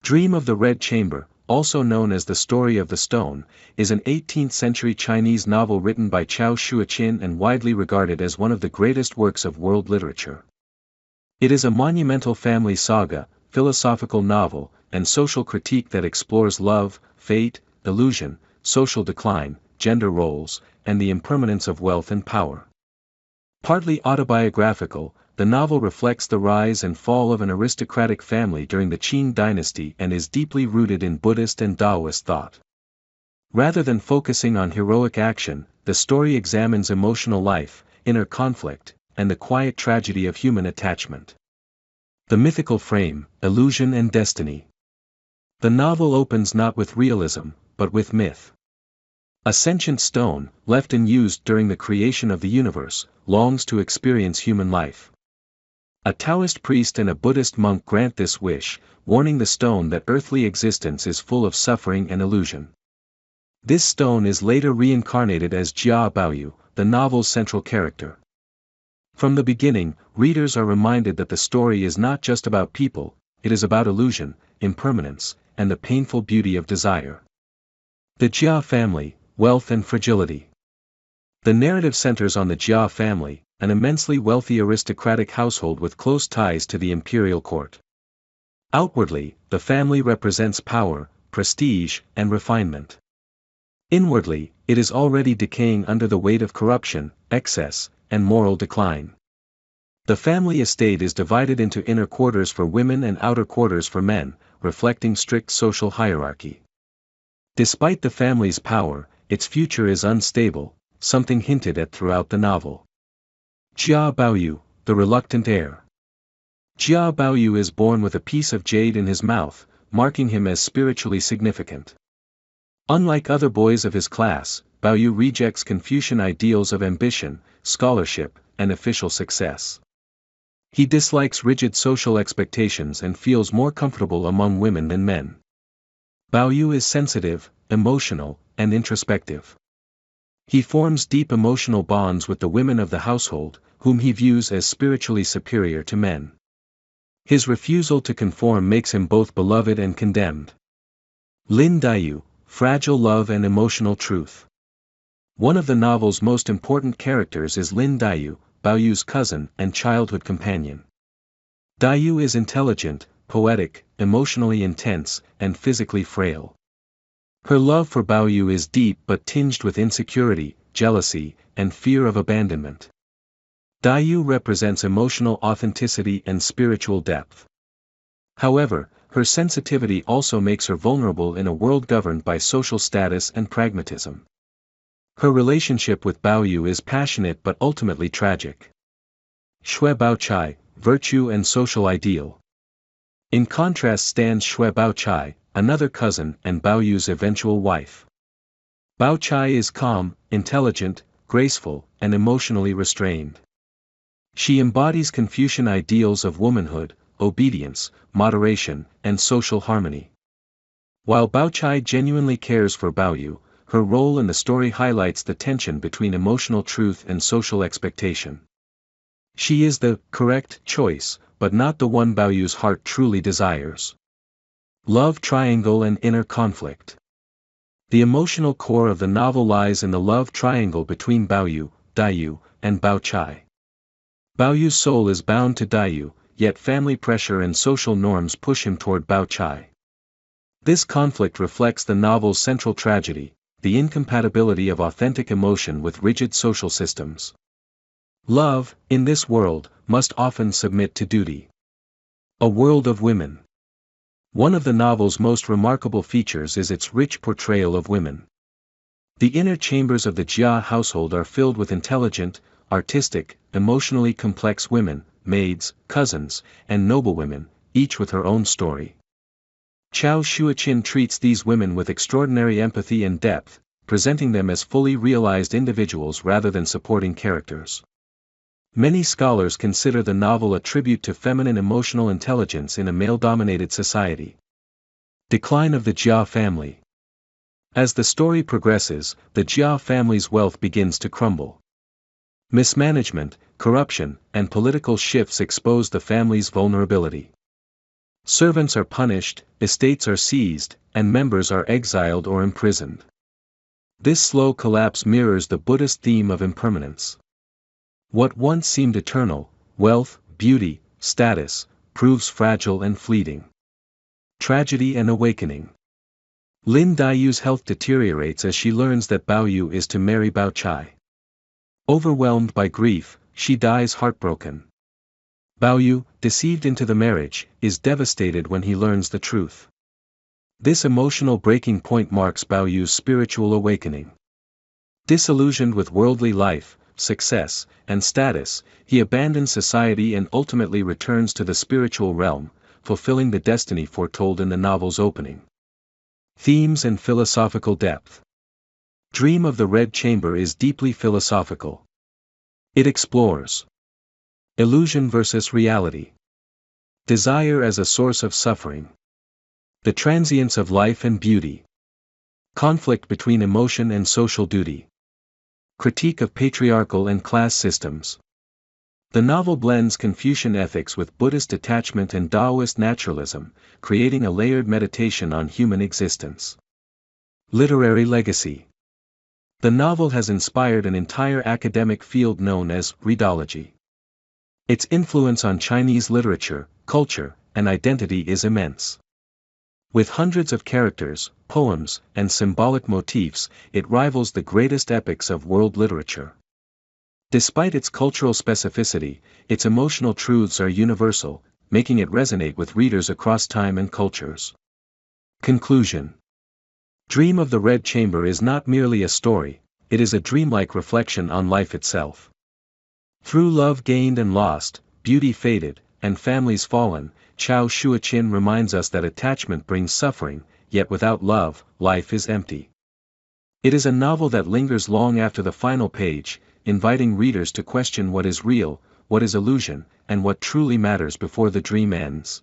Dream of the Red Chamber, also known as The Story of the Stone, is an 18th-century Chinese novel written by Cao Xueqin and widely regarded as one of the greatest works of world literature. It is a monumental family saga, philosophical novel, and social critique that explores love, fate, illusion, social decline, gender roles, and the impermanence of wealth and power. Partly autobiographical, the novel reflects the rise and fall of an aristocratic family during the Qing dynasty and is deeply rooted in Buddhist and Taoist thought. Rather than focusing on heroic action, the story examines emotional life, inner conflict, and the quiet tragedy of human attachment. The mythical frame, illusion and destiny. The novel opens not with realism, but with myth. A sentient stone, left unused during the creation of the universe, longs to experience human life. A Taoist priest and a Buddhist monk grant this wish, warning the stone that earthly existence is full of suffering and illusion. This stone is later reincarnated as Jia Baoyu, the novel's central character. From the beginning, readers are reminded that the story is not just about people, it is about illusion, impermanence, and the painful beauty of desire. The Jia family, wealth and fragility. The narrative centers on the Jia family, an immensely wealthy aristocratic household with close ties to the imperial court. Outwardly, the family represents power, prestige, and refinement. Inwardly, it is already decaying under the weight of corruption, excess, and moral decline. The family estate is divided into inner quarters for women and outer quarters for men, reflecting strict social hierarchy. Despite the family's power, its future is unstable, something hinted at throughout the novel. Jia Baoyu, the reluctant heir. Jia Baoyu is born with a piece of jade in his mouth, marking him as spiritually significant. Unlike other boys of his class, Baoyu rejects Confucian ideals of ambition, scholarship, and official success. He dislikes rigid social expectations and feels more comfortable among women than men. Baoyu is sensitive, emotional, and introspective. He forms deep emotional bonds with the women of the household, whom he views as spiritually superior to men. His refusal to conform makes him both beloved and condemned. Lin Dayu, fragile love and emotional truth. One of the novel's most important characters is Lin Dayu, Baoyu's cousin and childhood companion. Dayu is intelligent, poetic, emotionally intense, and physically frail. Her love for Baoyu is deep but tinged with insecurity, jealousy, and fear of abandonment. Dayu represents emotional authenticity and spiritual depth. However, her sensitivity also makes her vulnerable in a world governed by social status and pragmatism. Her relationship with Baoyu is passionate but ultimately tragic. Shui Baochai, virtue and social ideal. In contrast stands Shui Baochai, another cousin and Baoyu's eventual wife. Baochai is calm, intelligent, graceful, and emotionally restrained. She embodies Confucian ideals of womanhood, obedience, moderation, and social harmony. While Baochai genuinely cares for Baoyu, her role in the story highlights the tension between emotional truth and social expectation. She is the correct choice, but not the one Baoyu's heart truly desires. Love triangle and inner conflict. The emotional core of the novel lies in the love triangle between Baoyu, Dayu, and Baochai. Baoyu's soul is bound to Dayu, yet family pressure and social norms push him toward Baochai. This conflict reflects the novel's central tragedy, the incompatibility of authentic emotion with rigid social systems. Love, in this world, must often submit to duty. A world of women. One of the novel's most remarkable features is its rich portrayal of women. The inner chambers of the Jia household are filled with intelligent, artistic, emotionally complex women, maids, cousins, and noblewomen, each with her own story. Cao Xueqin treats these women with extraordinary empathy and depth, presenting them as fully realized individuals rather than supporting characters. Many scholars consider the novel a tribute to feminine emotional intelligence in a male-dominated society. Decline of the Jia family. As the story progresses, the Jia family's wealth begins to crumble. Mismanagement, corruption, and political shifts expose the family's vulnerability. Servants are punished, estates are seized, and members are exiled or imprisoned. This slow collapse mirrors the Buddhist theme of impermanence. What once seemed eternal, wealth, beauty, status, proves fragile and fleeting. Tragedy and awakening. Lin Daiyu's health deteriorates as she learns that Baoyu is to marry Bao Chai. Overwhelmed by grief, she dies heartbroken. Baoyu, deceived into the marriage, is devastated when he learns the truth. This emotional breaking point marks Baoyu's spiritual awakening. Disillusioned with worldly life, success, and status, he abandons society and ultimately returns to the spiritual realm, fulfilling the destiny foretold in the novel's opening. Themes and philosophical depth. Dream of the Red Chamber is deeply philosophical. It explores illusion versus reality, desire as a source of suffering, the transience of life and beauty, conflict between emotion and social duty, critique of patriarchal and class systems. The novel blends Confucian ethics with Buddhist detachment and Taoist naturalism, creating a layered meditation on human existence. Literary legacy. The novel has inspired an entire academic field known as readology. Its influence on Chinese literature, culture, and identity is immense. With hundreds of characters, poems, and symbolic motifs, it rivals the greatest epics of world literature. Despite its cultural specificity, its emotional truths are universal, making it resonate with readers across time and cultures. Conclusion. Dream of the Red Chamber is not merely a story, it is a dreamlike reflection on life itself. Through love gained and lost, beauty faded, and families fallen, Cao Xueqin reminds us that attachment brings suffering, yet without love, life is empty. It is a novel that lingers long after the final page, inviting readers to question what is real, what is illusion, and what truly matters before the dream ends.